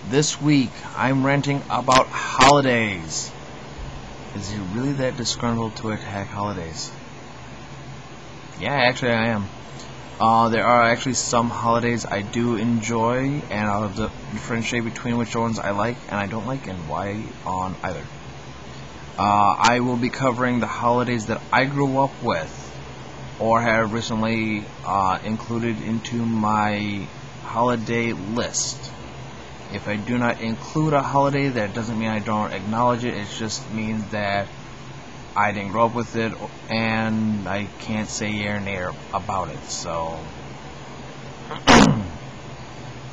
This week, I'm ranting about holidays. Is he really that disgruntled to attack holidays? Yeah, actually I am. There are actually some holidays I do enjoy, and I'll have to differentiate between which ones I like and I don't like, and why on either. I will be covering the holidays that I grew up with, or have recently included into my holiday list. If I do not include a holiday, that doesn't mean I don't acknowledge it. It just means that I didn't grow up with it, and I can't say yea or nay about it. So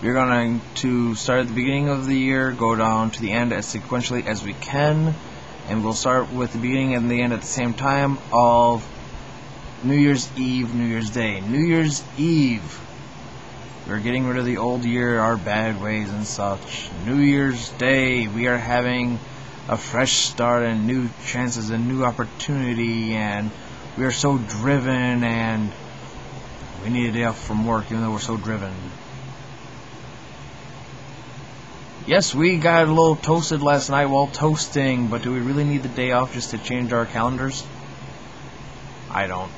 we're going to start at the beginning of the year, go down to the end as sequentially as we can, and we'll start with the beginning and the end at the same time of New Year's Eve, New Year's Day. New Year's Eve, we're getting rid of the old year, our bad ways and such. New Year's Day, we are having a fresh start and new chances and new opportunity, and we are so driven, and we need a day off from work even though we're so driven. Yes, we got a little toasted last night while toasting, but do we really need the day off just to change our calendars? I don't.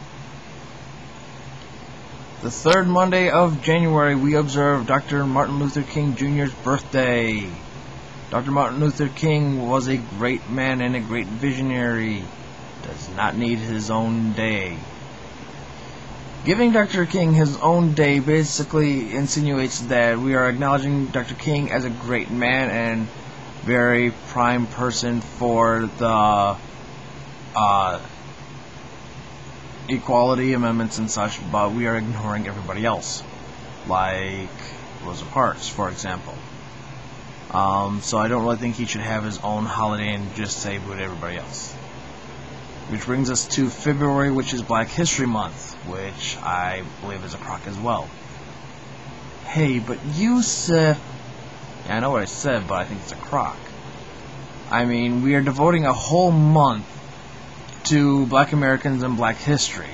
The third Monday of January, we observe Dr. Martin Luther King Jr.'s birthday. Dr. Martin Luther King was a great man and a great visionary. Does not need his own day. Giving Dr. King his own day basically insinuates that we are acknowledging Dr. King as a great man and very prime person for the equality amendments and such, but we are ignoring everybody else, like Rosa Parks, for example. So I don't really think he should have his own holiday and just say boo to everybody else. Which brings us to February, which is Black History Month, which I believe is a crock as well. Hey, but you said... Yeah, I know what I said, but I think it's a crock. I mean, we are devoting a whole month to Black Americans and Black history,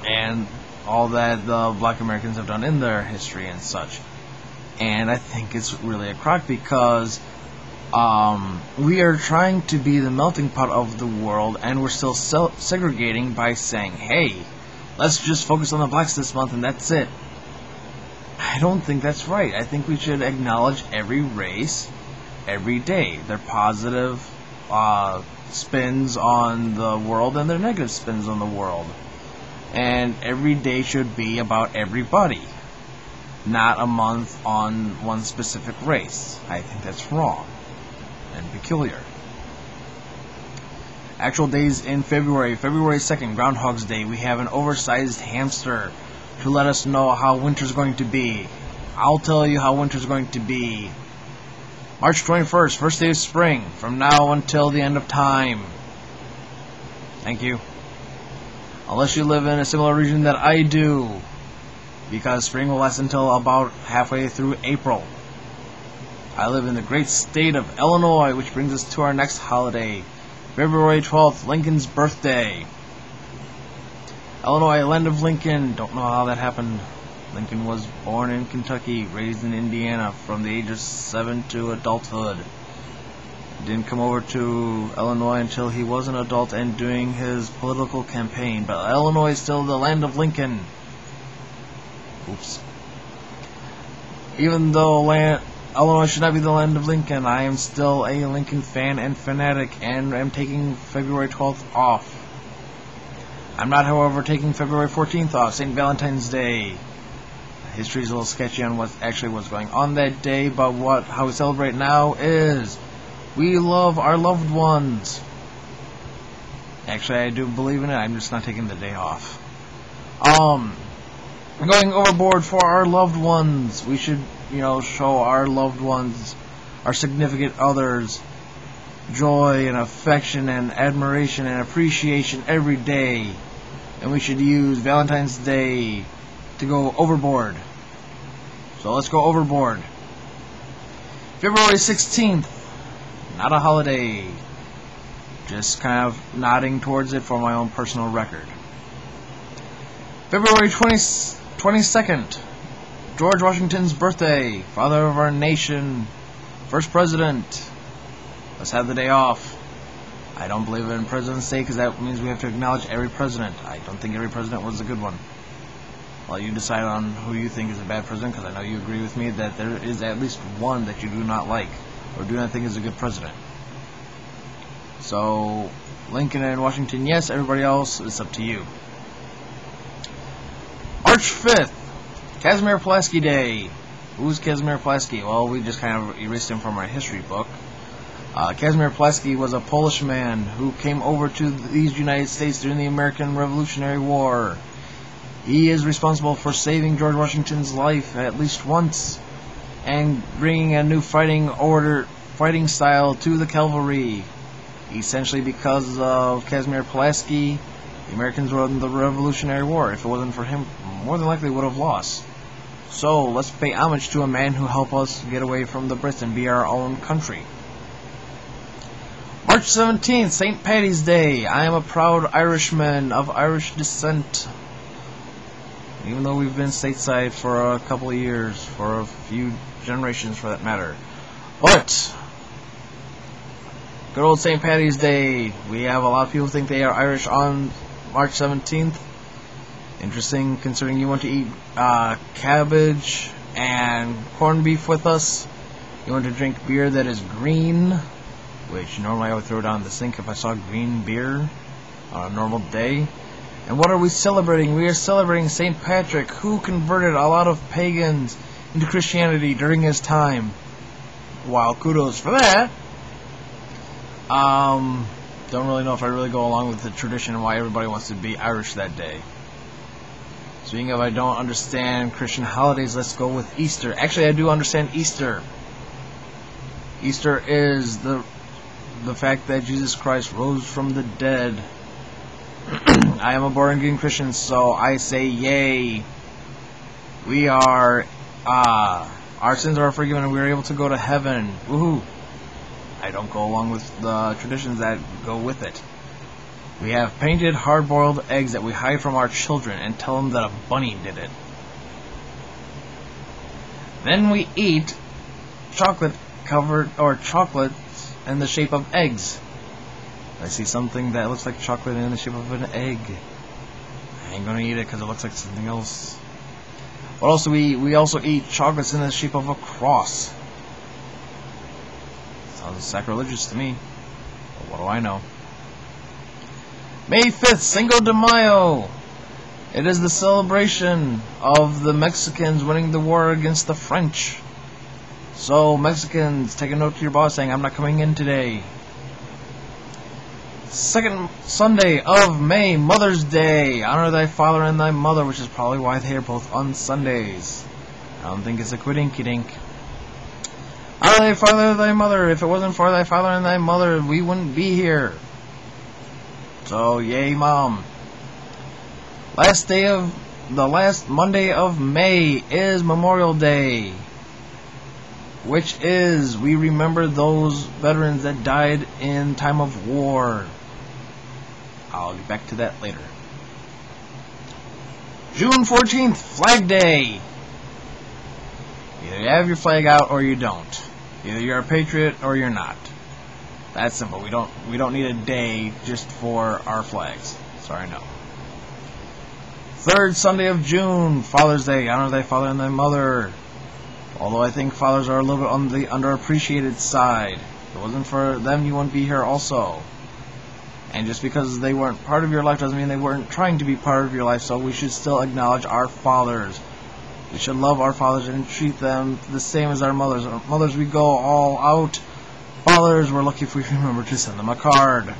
and all that the Black Americans have done in their history and such. And I think it's really a crock because we are trying to be the melting pot of the world, and we're still segregating by saying, hey, let's just focus on the blacks this month and that's it. I don't think that's right. I think we should acknowledge every race every day, their positive spins on the world and their negative spins on the world. And every day should be about everybody, not a month on one specific race. I think that's wrong and peculiar. Actual days in February. February 2nd, Groundhog's Day. We have an oversized hamster to let us know how winter's going to be. I'll tell you how winter's going to be. March 21st, first day of spring, from now until the end of time. Thank you. Unless you live in a similar region that I do, because spring will last until about halfway through April. I live in the great state of Illinois, which brings us to our next holiday, February 12th, Lincoln's birthday. Illinois, land of Lincoln. Don't know how that happened. Lincoln was born in Kentucky, raised in Indiana from the age of 7 to adulthood. Didn't come over to Illinois until he was an adult and doing his political campaign. But Illinois is still the land of Lincoln. Oops. Even though Illinois should not be the land of Lincoln, I am still a Lincoln fan and fanatic, and am taking February 12th off. I'm not, however, taking February 14th off, St. Valentine's Day. History is a little sketchy on what actually was going on that day, but how we celebrate now is we love our loved ones. Actually, I do believe in it. I'm just not taking the day off. Going overboard for our loved ones. We should, show our loved ones, our significant others, joy and affection and admiration and appreciation every day. And we should use Valentine's Day to go overboard. So let's go overboard. February 16th, not a holiday. Just kind of nodding towards it for my own personal record. February 22nd, George Washington's birthday, father of our nation, First president. Let's have the day off. I don't believe in President's Day because that means we have to acknowledge every president. I don't think every president was a good one. Well, you decide on who you think is a bad president, because I know you agree with me that there is at least one that you do not like or do not think is a good president. So, Lincoln and Washington, yes. Everybody else, it's up to you. March 5th, Casimir Pulaski Day. Who's Casimir Pulaski? Well, we just kind of erased him from our history book. Casimir Pulaski was a Polish man who came over to these United States during the American Revolutionary War. He is responsible for saving George Washington's life at least once and bringing a new fighting style to the cavalry. Essentially, because of Casimir Pulaski, the Americans won the Revolutionary War. If it wasn't for him, more than likely would have lost. So, let's pay homage to a man who helped us get away from the Brits and be our own country. March 17th, St. Paddy's Day. I am a proud Irishman of Irish descent. Even though we've been stateside for a couple of years, for a few generations for that matter. But, good old St. Paddy's Day. We have a lot of people think they are Irish on March 17th. Interesting, considering you want to eat cabbage and corned beef with us. You want to drink beer that is green, which normally I would throw down the sink if I saw green beer on a normal day. And what are we celebrating? We are celebrating St. Patrick, who converted a lot of pagans into Christianity during his time. Wow, kudos for that. Don't really know if I really go along with the tradition and why everybody wants to be Irish that day. Speaking of I don't understand Christian holidays, let's go with Easter. Actually, I do understand Easter. Easter is the fact that Jesus Christ rose from the dead. I am a born-again Christian, so I say yay. We are, our sins are forgiven and we are able to go to heaven. Woohoo! I don't go along with the traditions that go with it. We have painted hard-boiled eggs that we hide from our children and tell them that a bunny did it. Then we eat chocolates in the shape of eggs. I see something that looks like chocolate in the shape of an egg. I ain't gonna eat it because it looks like something else. But also we also eat chocolates in the shape of a cross. Sounds sacrilegious to me. But what do I know? May 5th, Cinco de Mayo. It is the celebration of the Mexicans winning the war against the French. So, Mexicans, take a note to your boss saying, I'm not coming in today. Second Sunday of May, Mother's Day. Honor thy father and thy mother, which is probably why they are both on Sundays. I don't think it's a quiddinky-dink. Honor thy father and thy mother. If it wasn't for thy father and thy mother, we wouldn't be here. So, yay, Mom. The last Monday of May is Memorial Day, which is, we remember those veterans that died in time of war. I'll get back to that later. June 14th, Flag Day. Either you have your flag out or you don't. Either you're a patriot or you're not. That's simple. We don't need a day just for our flags. Sorry, no. Third Sunday of June, Father's Day. Honor thy father and thy mother. Although I think fathers are a little bit on the underappreciated side. If it wasn't for them, you wouldn't be here also. And just because they weren't part of your life doesn't mean they weren't trying to be part of your life. So we should still acknowledge our fathers. We should love our fathers and treat them the same as our mothers. Our mothers, we go all out. Fathers, we're lucky if we remember to send them a card.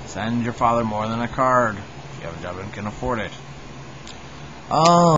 Send your father more than a card if you have a job and can afford it.